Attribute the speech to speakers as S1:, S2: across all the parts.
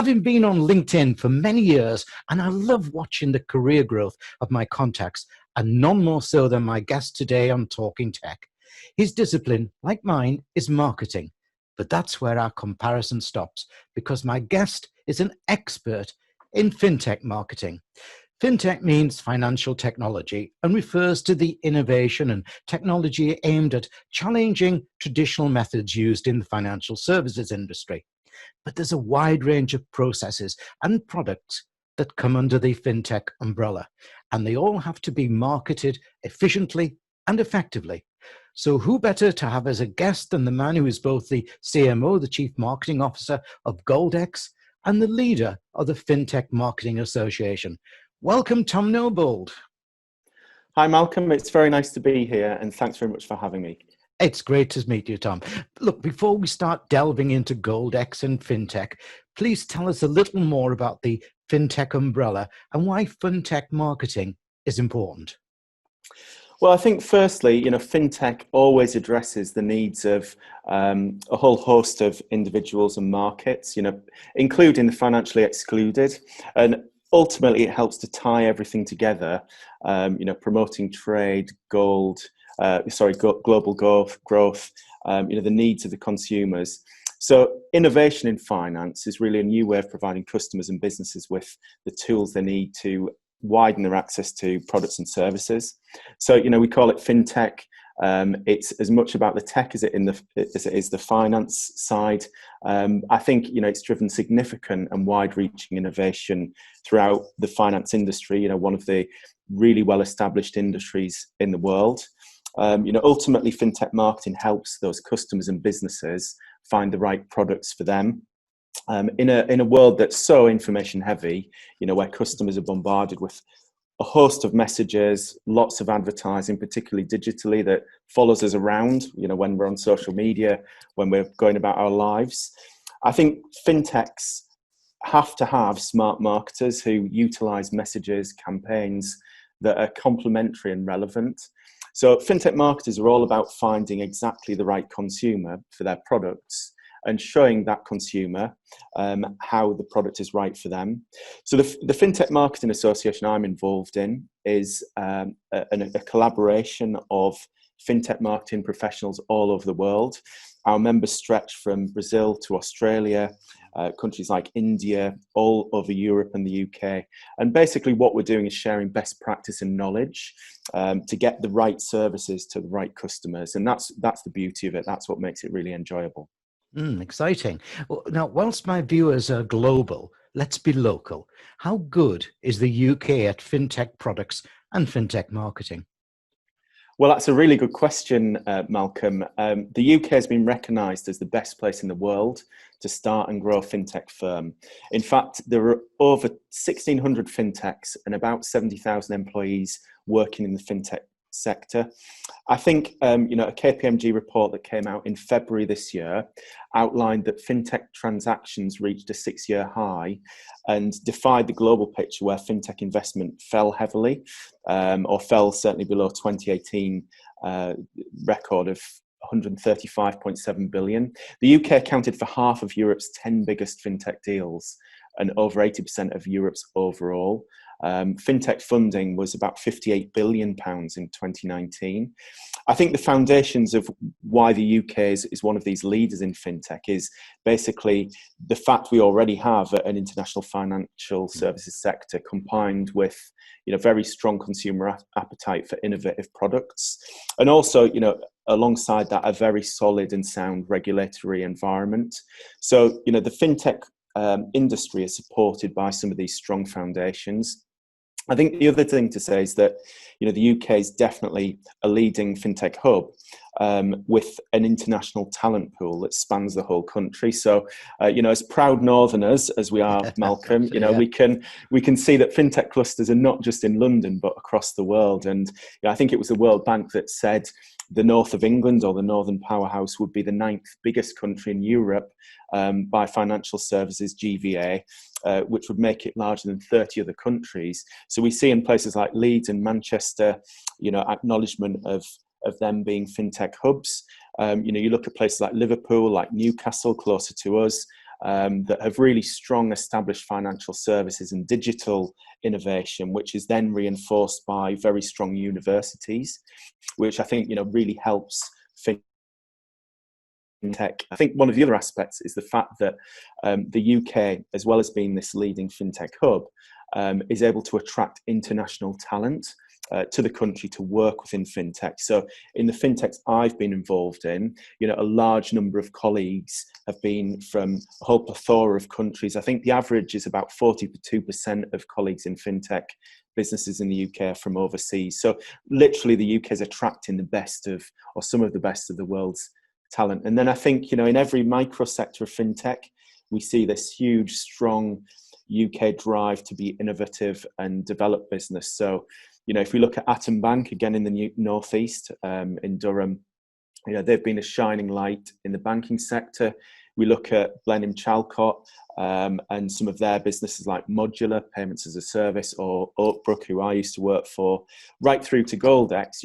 S1: Having been on LinkedIn for many years, and I love watching the career growth of my contacts, and none more so than my guest today on Talking Tech. His discipline, like mine, is marketing. But that's where our comparison stops, because my guest is an expert in fintech marketing. Fintech means financial technology and refers to the innovation and technology aimed at challenging traditional methods used in the financial services industry. But there's a wide range of processes and products that come under the fintech umbrella, and they all have to be marketed efficiently and effectively. So who better to have as a guest than the man who is both the CMO, the Chief Marketing Officer of Goldex, and the leader of the Fintech Marketing Association. Welcome, Tom Newbould.
S2: Hi, Malcolm. It's very nice to be here, and thanks very much for having me.
S1: It's great to meet you, Tom. Look, before we start delving into Goldex and fintech, please tell us a little more about the fintech umbrella and why fintech marketing is important.
S2: Well, I think firstly, fintech always addresses the needs of a whole host of individuals and markets, including the financially excluded. And ultimately, it helps to tie everything together, promoting trade, global growth, the needs of the consumers. So innovation in finance is really a new way of providing customers and businesses with the tools they need to widen their access to products and services. So, we call it fintech. It's as much about the tech as it is the finance side. I think, it's driven significant and wide-reaching innovation throughout the finance industry, one of the really well-established industries in the world. Ultimately, fintech marketing helps those customers and businesses find the right products for them. In a world that's so information heavy, where customers are bombarded with a host of messages, lots of advertising, particularly digitally, that follows us around, when we're on social media, when we're going about our lives. I think fintechs have to have smart marketers who utilize messages, campaigns that are complementary and relevant. So fintech marketers are all about finding exactly the right consumer for their products and showing that consumer how the product is right for them. So the Fintech Marketing Association I'm involved in is a collaboration of fintech marketing professionals all over the world. Our members stretch from Brazil to Australia, countries like India, all over Europe and the UK. And basically what we're doing is sharing best practice and knowledge to get the right services to the right customers. And that's the beauty of it. That's what makes it really enjoyable.
S1: Exciting. Well, now, whilst my viewers are global, let's be local. How good is the UK at fintech products and fintech marketing?
S2: Well, that's a really good question, Malcolm. The UK has been recognised as the best place in the world to start and grow a fintech firm. In fact, there are over 1,600 fintechs and about 70,000 employees working in the fintech sector. I think, a KPMG report that came out in February this year outlined that fintech transactions reached a 6-year high and defied the global picture where fintech investment fell heavily, or fell certainly below 2018 record of 135.7 billion. The UK accounted for half of Europe's 10 biggest fintech deals and over 80% of Europe's overall. Fintech funding was about £58 billion in 2019. I think the foundations of why the UK is one of these leaders in fintech is basically the fact we already have an international financial services sector combined with very strong consumer appetite for innovative products, and also alongside that a very solid and sound regulatory environment. So the fintech industry is supported by some of these strong foundations. I think the other thing to say is that, the UK is definitely a leading fintech hub with an international talent pool that spans the whole country. So, as proud Northerners as we are, Malcolm, we can see that fintech clusters are not just in London but across the world. And I think it was the World Bank that said the north of England, or the Northern Powerhouse, would be the 9th biggest country in Europe by financial services GVA, which would make it larger than 30 other countries. So we see in places like Leeds and Manchester, acknowledgement of them being fintech hubs. You look at places like Liverpool, like Newcastle, closer to us. that have really strong established financial services and digital innovation, which is then reinforced by very strong universities, which I think, really helps fintech. I think one of the other aspects is the fact that the UK, as well as being this leading fintech hub, is able to attract international talent to the country to work within fintech. So in the fintechs I've been involved in, a large number of colleagues have been from a whole plethora of countries. I think the average is about 42% of colleagues in fintech businesses in the UK are from overseas. So literally the UK is attracting the best of, or some of the best of the world's talent. And then I think, in every micro sector of fintech, we see this huge, strong UK drive to be innovative and develop business. So, if we look at Atom Bank, again in the Northeast, in Durham, they've been a shining light in the banking sector. We look at Blenheim Chalcott and some of their businesses like Modular, Payments as a Service, or Oakbrook, who I used to work for, right through to Goldex,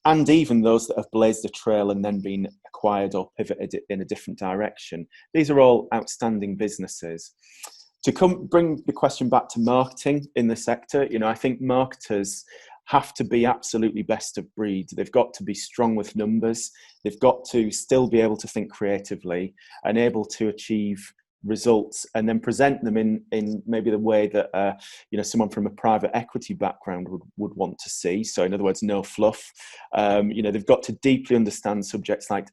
S2: and even those that have blazed a trail and then been acquired or pivoted in a different direction. These are all outstanding businesses. To bring the question back to marketing in the sector, I think marketers have to be absolutely best of breed. They've got to be strong with numbers. They've got to still be able to think creatively and able to achieve results and then present them in maybe the way that someone from a private equity background would want to see. So in other words, no fluff. They've got to deeply understand subjects like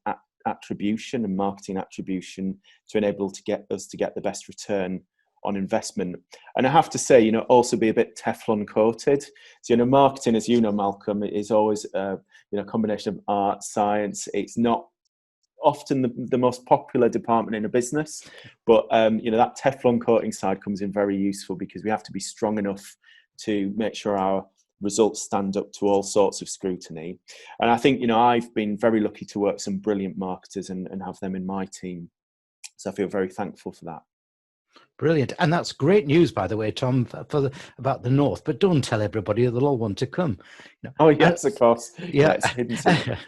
S2: attribution and marketing attribution to enable to get the best return on investment. And I have to say, also be a bit Teflon coated. So, marketing, as you know, Malcolm, is always a combination of art, science. It's not often the most popular department in a business, but that Teflon coating side comes in very useful because we have to be strong enough to make sure our results stand up to all sorts of scrutiny. And I think, I've been very lucky to work with some brilliant marketers and have them in my team. So I feel very thankful for that.
S1: Brilliant. And that's great news, by the way, Tom, about the North. But don't tell everybody, they'll all want to come.
S2: Oh, yes, of course.
S1: Yeah.
S2: It's hidden somewhere.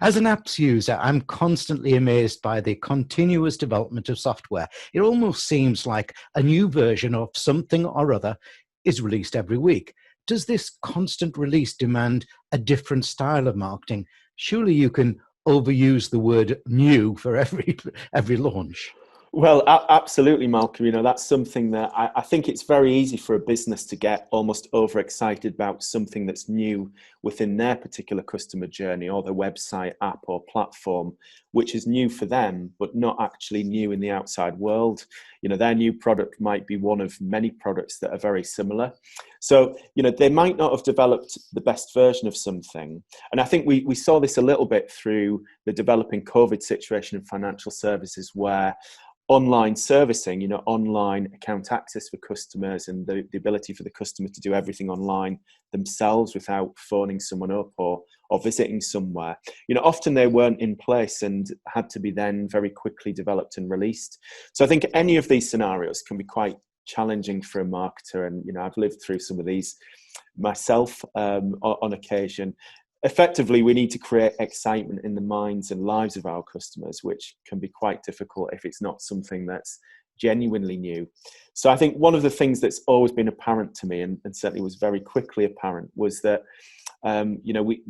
S1: As an apps user, I'm constantly amazed by the continuous development of software. It almost seems like a new version of something or other is released every week. Does this constant release demand a different style of marketing? Surely you can overuse the word new for every launch.
S2: Well, absolutely, Malcolm. That's something that I think it's very easy for a business to get almost overexcited about something that's new within their particular customer journey or their website, app, or platform, which is new for them, but not actually new in the outside world. Their new product might be one of many products that are very similar. So, they might not have developed the best version of something. And I think we saw this a little bit through the developing COVID situation in financial services, where online servicing, online account access for customers and the ability for the customer to do everything online themselves without phoning someone up or visiting somewhere. Often they weren't in place and had to be then very quickly developed and released. So I think any of these scenarios can be quite challenging for a marketer. And, I've lived through some of these myself on occasion. Effectively, we need to create excitement in the minds and lives of our customers, which can be quite difficult if it's not something that's genuinely new. So I think one of the things that's always been apparent to me, and certainly was very quickly apparent, was that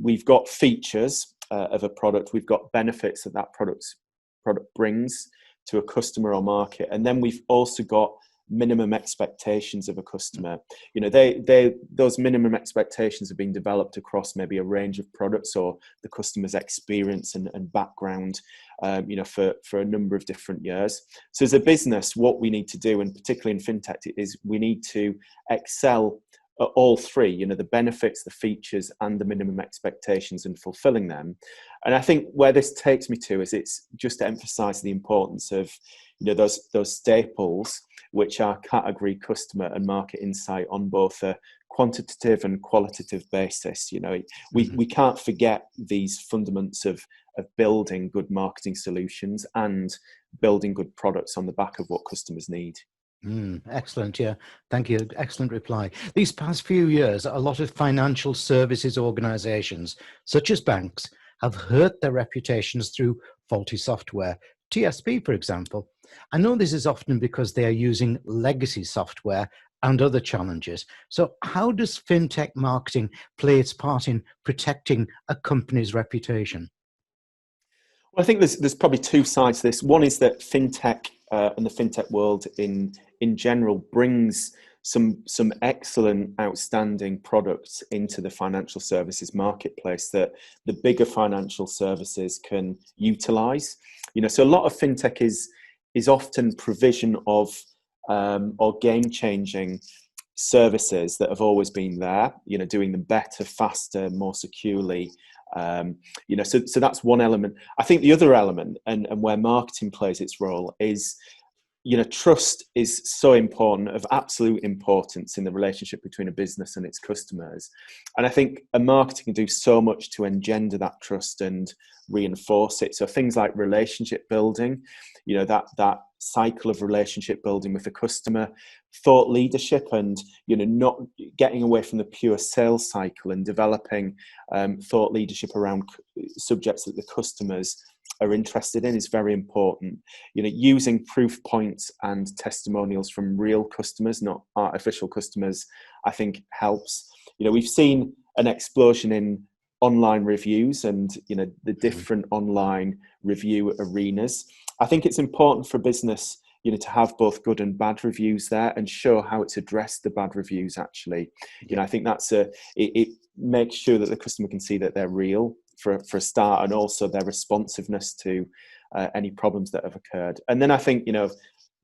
S2: we've got features of a product, we've got benefits that product brings to a customer or market, and then we've also got minimum expectations of a customer. Those minimum expectations have been developed across maybe a range of products or the customer's experience and background, for a number of different years. So as a business, what we need to do, and particularly in fintech, is we need to excel at all three, the benefits, the features, and the minimum expectations, and fulfilling them. And I think where this takes me to is it's just to emphasize the importance of, those staples, which are category, customer, and market insight on both a quantitative and qualitative basis. We can't forget these fundamentals of building good marketing solutions and building good products on the back of what customers need.
S1: Excellent. Yeah. Thank you. Excellent reply. These past few years, a lot of financial services organizations, such as banks, have hurt their reputations through faulty software. TSB, for example. I know this is often because they are using legacy software and other challenges. So how does fintech marketing play its part in protecting a company's reputation?
S2: Well, I think there's probably two sides to this. One is that fintech and the fintech world in general brings some excellent, outstanding products into the financial services marketplace that the bigger financial services can utilize. So a lot of fintech is often provision of or game changing services that have always been there, doing them better, faster, more securely. So that's one element. I think the other element, and where marketing plays its role, is trust is so important, of absolute importance in the relationship between a business and its customers. And I think a marketing can do so much to engender that trust and reinforce it. So things like relationship building, that cycle of relationship building with the customer, thought leadership, and not getting away from the pure sales cycle and developing thought leadership around subjects that the customers are interested in is very important. Using proof points and testimonials from real customers, not artificial customers, I think helps. We've seen an explosion in online reviews and the different online review arenas. I think it's important for business to have both good and bad reviews there and show how it's addressed the bad reviews. Actually, I think it makes sure that the customer can see that they're real for a start, and also their responsiveness to any problems that have occurred. And then I think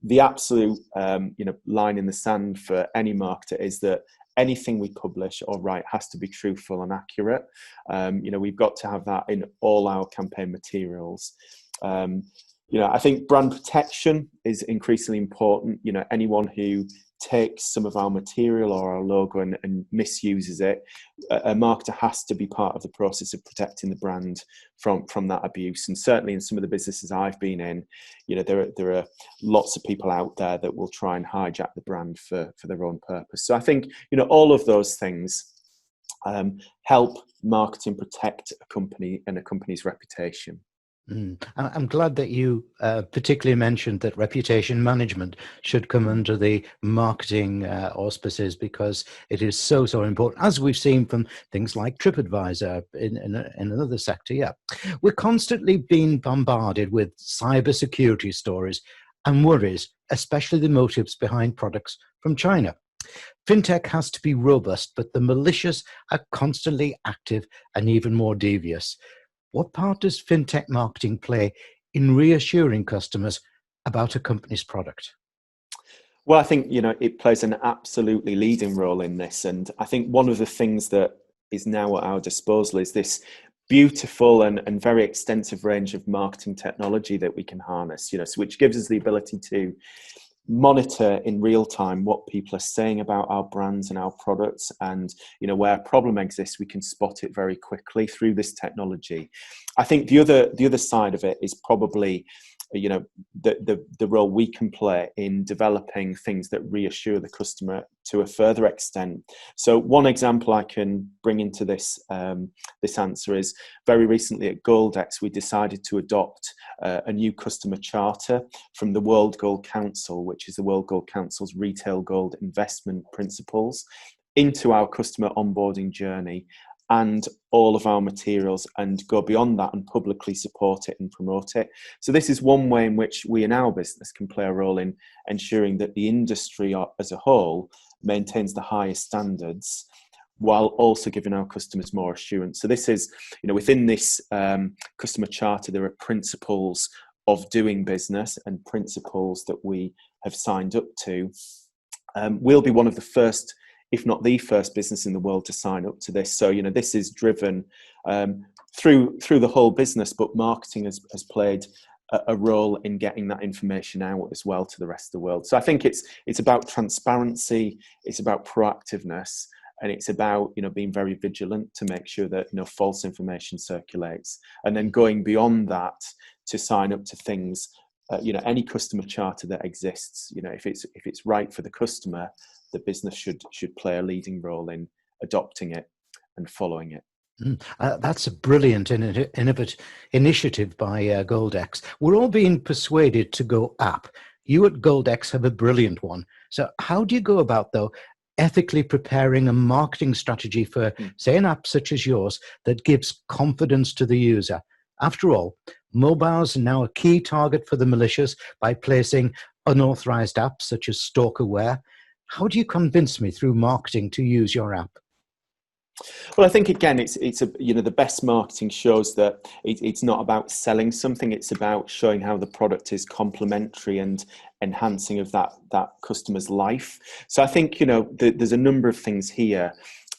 S2: the absolute line in the sand for any marketer is that anything we publish or write has to be truthful and accurate. We've got to have that in all our campaign materials. I think brand protection is increasingly important. Anyone who takes some of our material or our logo and misuses it, a marketer has to be part of the process of protecting the brand from that abuse. And certainly in some of the businesses I've been in, there are lots of people out there that will try and hijack the brand for their own purpose. So I think all of those things help marketing protect a company and a company's reputation.
S1: I'm glad that you particularly mentioned that reputation management should come under the marketing auspices, because it is so important, as we've seen from things like TripAdvisor in another sector. Yeah, we're constantly being bombarded with cybersecurity stories and worries, especially the motives behind products from China. Fintech has to be robust, but the malicious are constantly active and even more devious. What part does fintech marketing play in reassuring customers about a company's product?
S2: Well, I think, it plays an absolutely leading role in this. And I think one of the things that is now at our disposal is this beautiful and very extensive range of marketing technology that we can harness, which gives us the ability to monitor in real time what people are saying about our brands and our products, and where a problem exists, we can spot it very quickly through this technology. I think the other side of it is probably the role we can play in developing things that reassure the customer to a further extent. So one example I can bring into this answer is, very recently at Goldex, we decided to adopt a new customer charter from the World Gold Council, which is the World Gold Council's retail gold investment principles, into our customer onboarding journey and all of our materials, and go beyond that and publicly support it and promote it. So this is one way in which we in our business can play a role in ensuring that the industry as a whole maintains the highest standards, while also giving our customers more assurance. So this is, within this customer charter, there are principles of doing business and principles that we have signed up to. We'll be one of the first, if not the first, business in the world to sign up to this. So, this is driven through the whole business, but marketing has played a role in getting that information out as well to the rest of the world. So I think it's about transparency, it's about proactiveness, and it's about being very vigilant to make sure that false information circulates, and then going beyond that to sign up to things. Any customer charter that exists, if it's right for the customer, the business should play a leading role in adopting it and following it.
S1: That's a brilliant initiative by Goldex. We're all being persuaded to go app. You at Goldex have a brilliant one. So how do you go about, though, ethically preparing a marketing strategy for, say, an app such as yours that gives confidence to the user? After all, mobiles are now a key target for the malicious by placing unauthorized apps such as stalkerware. How do you convince me through marketing to use your app?
S2: Well, I think again, it's the best marketing shows that it's not about selling something; it's about showing how the product is complementary and enhancing of that customer's life. So I think there's a number of things here,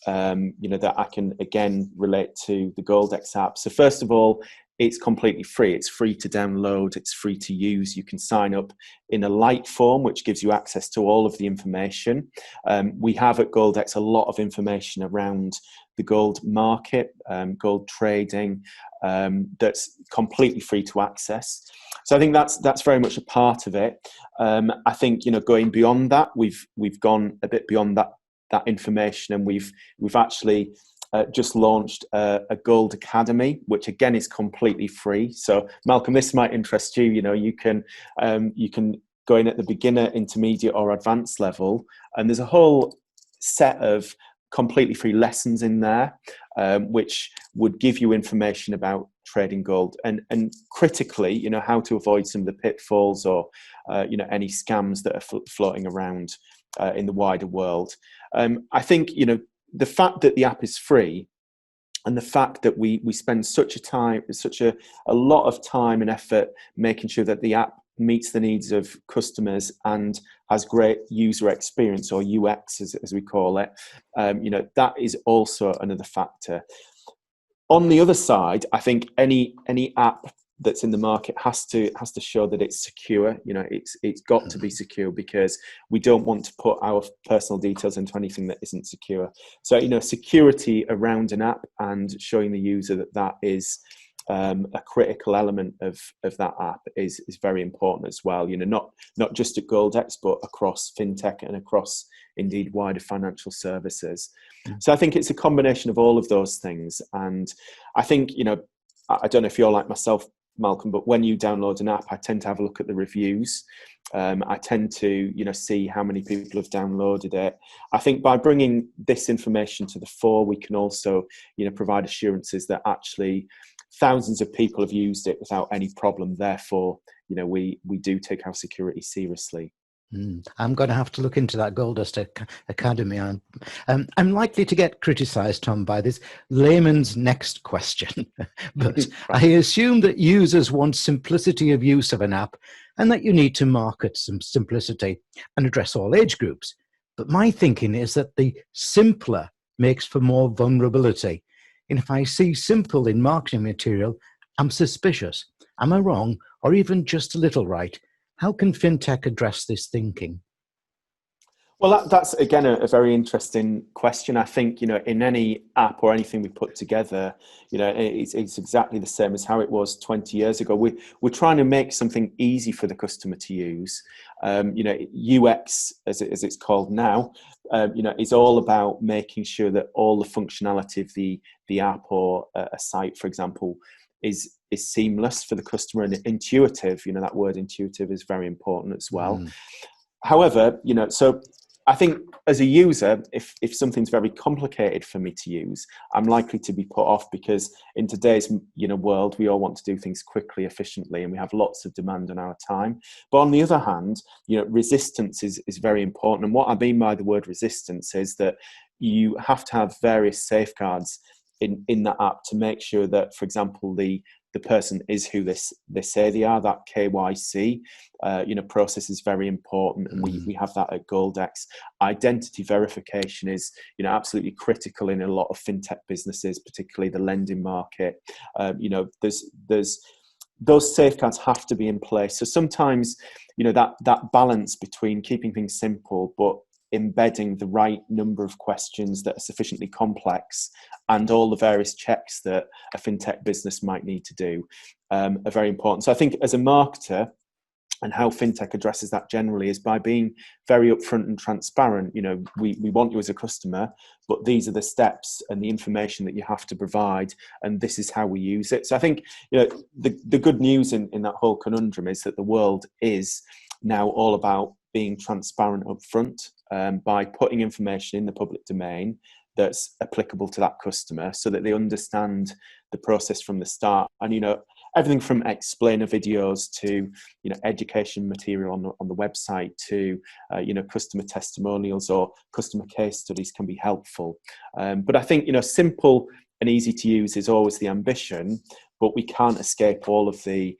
S2: that I can again relate to the Goldex app. So first of all, it's completely free. It's free to download. It's free to use. You can sign up in a light form, which gives you access to all of the information. We have at Goldex a lot of information around the gold market, gold trading, that's completely free to access. So I think that's very much a part of it. I think going beyond that, we've gone a bit beyond that information, and we've actually just launched a Gold Academy, which again is completely free. So Malcolm, this might interest you. You can go in at the beginner, intermediate, or advanced level, and there's a whole set of completely free lessons in there, which would give you information about trading gold and critically, how to avoid some of the pitfalls or any scams that are floating around in the wider world. I think the fact that the app is free, and the fact that we spend such a lot of time and effort making sure that the app meets the needs of customers and has great user experience, or UX as we call it, that is also another factor. On the other side, I think any app that's in the market has to show that it's secure. It's got to be secure, because we don't want to put our personal details into anything that isn't secure. So security around an app and showing the user that is a critical element of that app is very important as well. Not just at Goldex, but across fintech and across indeed wider financial services. So I think it's a combination of all of those things. And I think I don't know if you're like myself, Malcolm, but when you download an app, I tend to have a look at the reviews. I tend to see how many people have downloaded it. I think by bringing this information to the fore, we can also provide assurances that actually thousands of people have used it without any problem. Therefore, we do take our security seriously.
S1: I'm going to have to look into that Goldust Academy. I'm likely to get criticised, Tom, by this layman's next question, but I assume that users want simplicity of use of an app, and that you need to market some simplicity and address all age groups. But my thinking is that the simpler makes for more vulnerability. And if I see simple in marketing material, I'm suspicious. Am I wrong, or even just a little right? How can fintech address this thinking?
S2: Well, that's again a very interesting question. I think in any app or anything we put together, it's exactly the same as how it was 20 years ago. We're trying to make something easy for the customer to use. UX, as it's called now, is all about making sure that all the functionality of the app or a site, for example, is seamless for the customer and intuitive. That word intuitive is very important as well. However, so I think as a user, if something's very complicated for me to use, I'm likely to be put off, because in today's world, we all want to do things quickly, efficiently, and we have lots of demand on our time. But on the other hand, resistance is very important. And what I mean by the word resistance is that you have to have various safeguards in that app to make sure that, for example, the person is who they say they are. That KYC process is very important, and we have that at Goldex. Identity verification is absolutely critical in a lot of fintech businesses, particularly the lending market. There's those safeguards have to be in place. So sometimes that balance between keeping things simple but embedding the right number of questions that are sufficiently complex and all the various checks that a fintech business might need to do are very important. So I think as a marketer, And how fintech addresses that generally is by being very upfront and transparent. You know, we want you as a customer, but these are the steps and the information that you have to provide, and this is how we use it. So I think, you know, the good news in that whole conundrum is that the world is now all about being transparent upfront, by putting information in the public domain that's applicable to that customer, so that they understand the process from the start. And, you know, everything from explainer videos to, you know, education material on the website to, you know, customer testimonials or customer case studies can be helpful. But I think, you know, simple and easy to use is always the ambition, but we can't escape all of the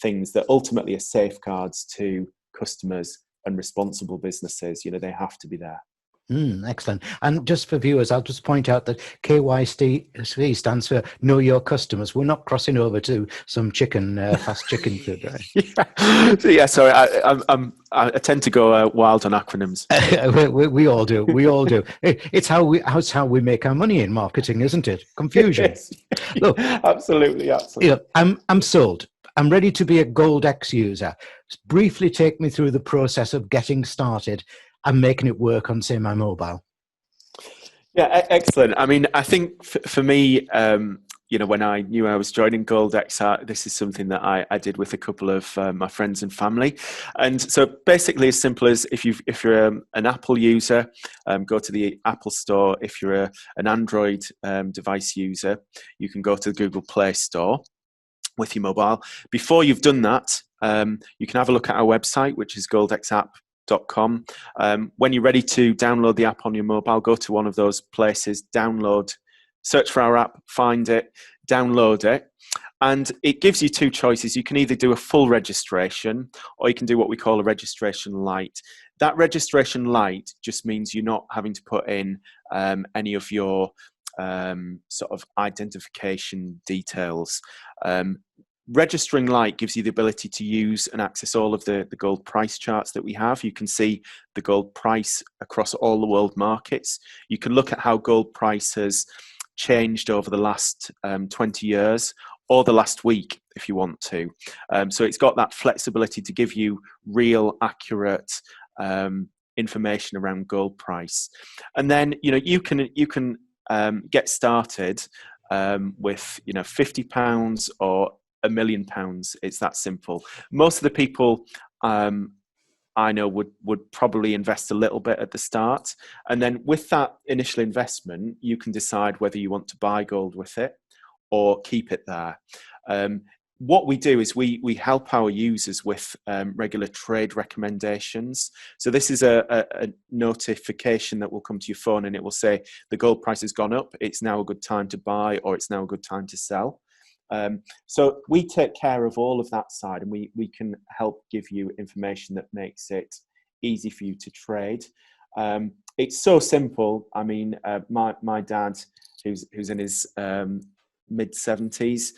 S2: things that ultimately are safeguards to customers and responsible businesses. You know, they have to be there.
S1: Excellent. And just for viewers, I'll just point out that KYC stands for Know Your Customers. We're not crossing over to some fast chicken food, right?
S2: So yeah, sorry, I tend to go wild on acronyms.
S1: We all do. We all do. It's how we make our money in marketing, isn't it? Confusion.
S2: Look, absolutely.
S1: You know, I'm sold. I'm ready to be a Goldex user. Briefly take me through the process of getting started and making it work on, say, my mobile.
S2: Yeah, excellent. I mean, I think for me, you know, when I knew I was joining Goldex, this is something that I did with a couple of my friends and family. And so basically as simple as if you're an Apple user, go to the Apple Store. If you're an Android device user, you can go to the Google Play Store with your mobile. Before you've done that, you can have a look at our website, which is goldexapp.com. When you're ready to download the app on your mobile, go to one of those places, search for our app, find it, download it. And it gives you two choices. You can either do a full registration or you can do what we call a registration light. That registration light just means you're not having to put in any of your sort of identification details. Registering light gives you the ability to use and access all of the gold price charts that we have. You can see the gold price across all the world markets. You can look at how gold price has changed over the last 20 years or the last week if you want to. So it's got that flexibility to give you real, accurate information around gold price. And then, you know, you can get started with, you know, £50 or £1 million. It's that simple. Most of the people I know would probably invest a little bit at the start, and then with that initial investment, you can decide whether you want to buy gold with it or keep it there. What we do is we help our users with regular trade recommendations. So this is a notification that will come to your phone, and it will say the gold price has gone up. It's now a good time to buy, or it's now a good time to sell. So we take care of all of that side, and we can help give you information that makes it easy for you to trade. It's so simple. I mean, my dad, who's in his mid-70s,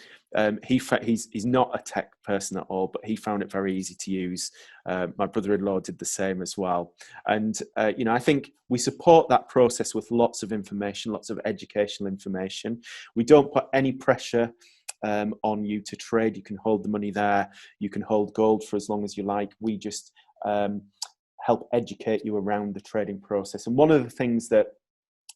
S2: he's not a tech person at all, but he found it very easy to use. My brother-in-law did the same as well. And, you know, I think we support that process with lots of information, lots of educational information. We don't put any pressure on you to trade. You can hold the money there. You can hold gold for as long as you like. We just help educate you around the trading process. And one of the things that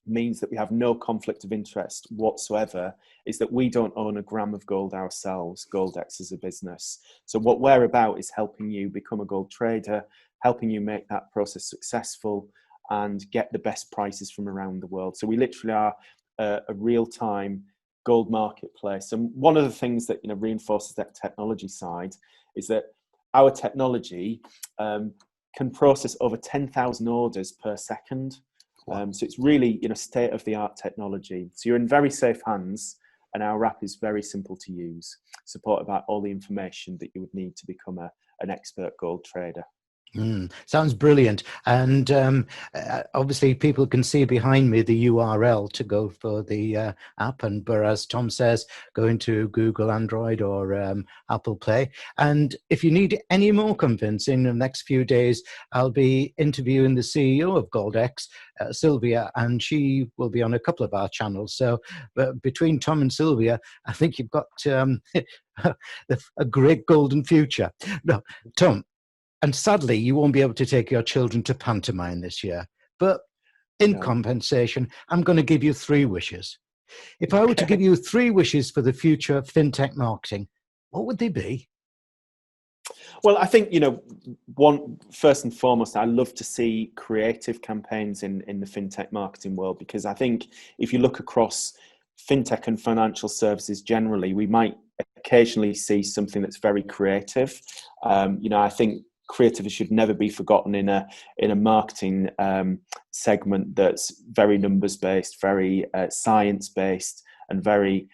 S2: means that we have no conflict of interest whatsoever is that we don't own a gram of gold ourselves, Goldex as a business. So what we're about is helping you become a gold trader, helping you make that process successful and get the best prices from around the world. So we literally are a real-time gold marketplace. And one of the things that, you know, reinforces that technology side is that our technology can process over 10,000 orders per second. So it's really, you know, state-of-the-art technology. So you're in very safe hands, and our app is very simple to use, supported by all the information that you would need to become an expert gold trader.
S1: Sounds brilliant. And obviously people can see behind me the URL to go for the app, and whereas Tom says go into Google Android or Apple Play. And if you need any more convincing in the next few days, I'll be interviewing the CEO of Goldex, Sylvia, and she will be on a couple of our channels. So between Tom and Sylvia, I think you've got a great golden future. No, Tom, and sadly, you won't be able to take your children to pantomime this year. But in
S2: No.
S1: compensation, I'm going to give you 3 wishes. If I were to give you 3 wishes for the future of fintech marketing, what would they be?
S2: Well, I think, first and foremost, I love to see creative campaigns in the fintech marketing world, because I think if you look across fintech and financial services generally, we might occasionally see something that's very creative. I think creativity should never be forgotten in a marketing segment that's very numbers based, very science based, and very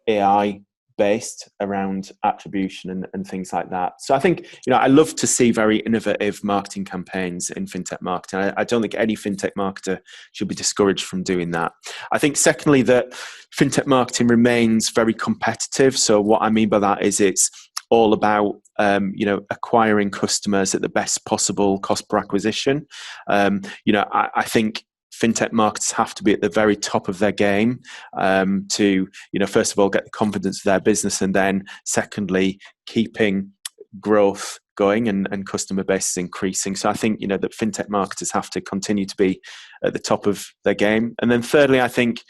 S2: AI based around attribution and things like that. So I think, I love to see very innovative marketing campaigns in fintech marketing. I don't think any fintech marketer should be discouraged from doing that. I think secondly, that fintech marketing remains very competitive. So what I mean by that is it's all about acquiring customers at the best possible cost per acquisition. I think fintech marketers have to be at the very top of their game to, first of all, get the confidence of their business, and then secondly, keeping growth going and customer base is increasing. So I think, that fintech marketers have to continue to be at the top of their game. And then thirdly, I think,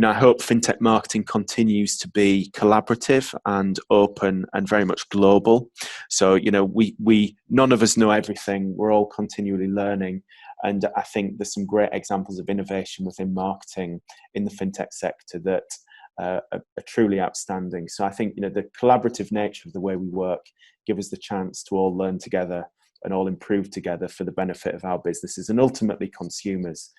S2: I hope fintech marketing continues to be collaborative and open and very much global. So, we none of us know everything. We're all continually learning. And I think there's some great examples of innovation within marketing in the fintech sector that are truly outstanding. So I think, the collaborative nature of the way we work give us the chance to all learn together and all improve together for the benefit of our businesses and ultimately consumers,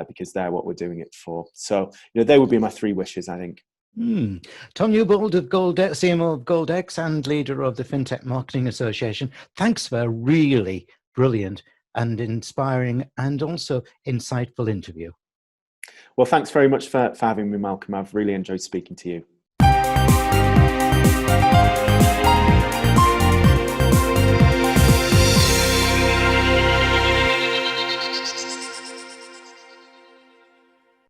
S2: because they're what we're doing it for. So, they would be my 3 wishes, I think.
S1: Tom Newbould of Goldex, CMO of Goldex and leader of the Fintech Marketing Association. Thanks for a really brilliant and inspiring and also insightful interview.
S2: Well, thanks very much for having me, Malcolm. I've really enjoyed speaking to you.